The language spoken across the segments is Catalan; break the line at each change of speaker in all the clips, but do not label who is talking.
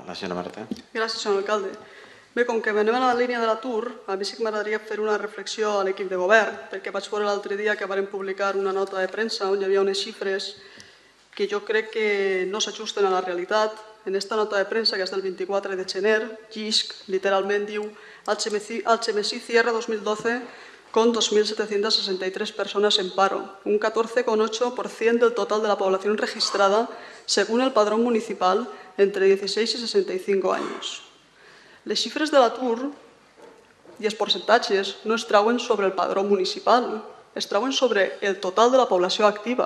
la senyora Marta.
Gràcies, senyor alcalde. Bé, com que anem a la línia de l'atur, a mi sí que m'agradaria fer una reflexió a l'equip de govern, perquè vaig veure l'altre dia que varen publicar una nota de premsa on hi havia unes xifres que jo crec que no s'ajusten a la realitat. En esta nota de premsa, que és del 24 de gener, GISC literalment diu Alchemesí cierra 2012 con 2.763 personas en paro, un 14,8% del total de la población registrada según el padrón municipal entre 16 i 65 anys. Les xifres de l'atur i els percentatges no es trauen sobre el padró municipal, es trauen sobre el total de la població activa.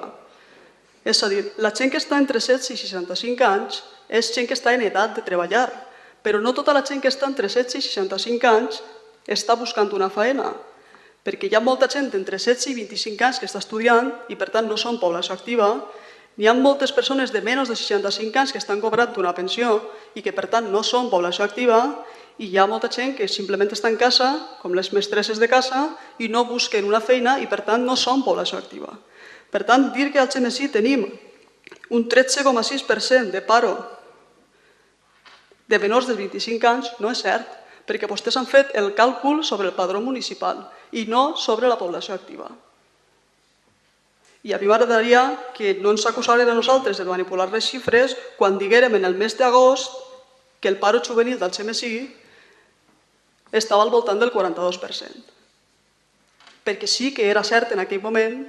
És a dir, la gent que està entre 16 i 65 anys és gent que està en edat de treballar, però no tota la gent que està entre 16 i 65 anys està buscant una feina, perquè hi ha molta gent entre 16 i 25 anys que està estudiant i per tant no són població activa. Hi ha moltes persones de menys de 65 anys que estan cobrant una pensió i que per tant no són població activa, i hi ha molta gent que simplement està en casa, com les mestresses de casa, i no busquen una feina i per tant no són població activa. Per tant, dir que al Algemesí tenim un 13,6% de paro de menors de 25 anys no és cert, perquè vostès han fet el càlcul sobre el padró municipal i no sobre la població activa. I a mi m'agradaria que no ens acusaren a nosaltres de manipular les xifres quan diguérem en el mes d'agost que el paro juvenil del Algemesí estava al voltant del 42%. Perquè sí que era cert en aquell moment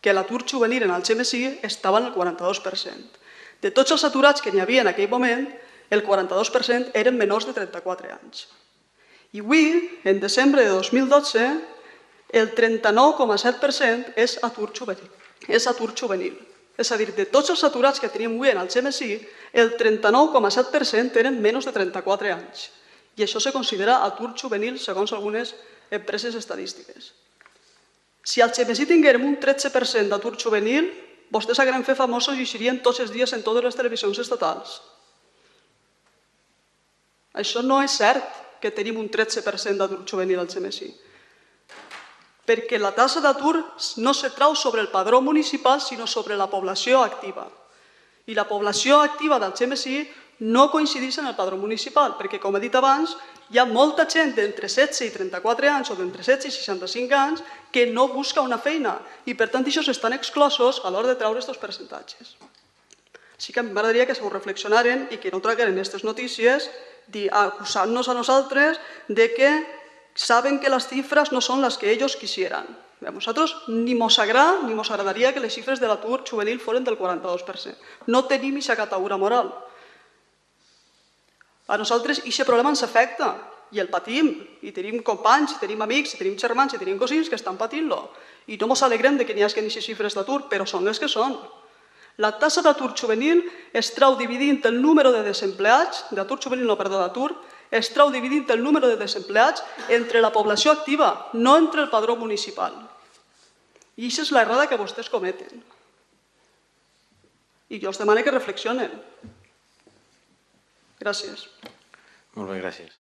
que l'atur juvenil en Algemesí estava en el 42%. De tots els aturats que n'hi havia en aquell moment, el 42% eren menors de 34 anys. I avui, en desembre de 2012, el 39,7% és atur juvenil. És a dir, de tots els aturats que tenim avui en Algemesí, el 39,7% eren menys de 34 anys. I això se considera atur juvenil segons algunes empreses estadístiques. Si al Algemesí tinguérem un 13% d'atur juvenil, vostès hagueren fet famosos i eixirien tots els dies en totes les televisions estatals. Això no és cert, que tenim un 13% d'atur juvenil al Algemesí. Perquè la taxa d'atur no se trau sobre el padró municipal, sinó sobre la població activa. I la població activa del Algemesí no coincideix en el padró municipal, perquè, com he dit abans, hi ha molta gent d'entre 16 i 34 anys o d'entre 16 i 65 anys que no busca una feina i, per tant, això estan exclosos a l'hora de treure aquests percentatges. Així que m'agradaria que s'ho reflexionaren i que no tragueren aquestes notícies acusant-nos a nosaltres de que saben que les xifres no són les que ells quisieran. A nosaltres ni ens agradaria que les xifres de l'atur juvenil foren del 42%. No tenim aquesta categoria moral. A nosaltres aquest problema ens afecta i el patim, i tenim companys, i tenim amics, i tenim germans, i tenim cosins que estan patint-lo. I no ens alegrem que n'hi hagi aquestes xifres d'atur, però són les que són. La taxa d'atur juvenil es trau dividint el número de desempleats, es trau dividint el número de desempleats entre la població activa, no entre el padró municipal. I aquesta és l'errada que vostès cometen. I jo els demano que reflexionen. Gràcies.
Molt bé, gràcies.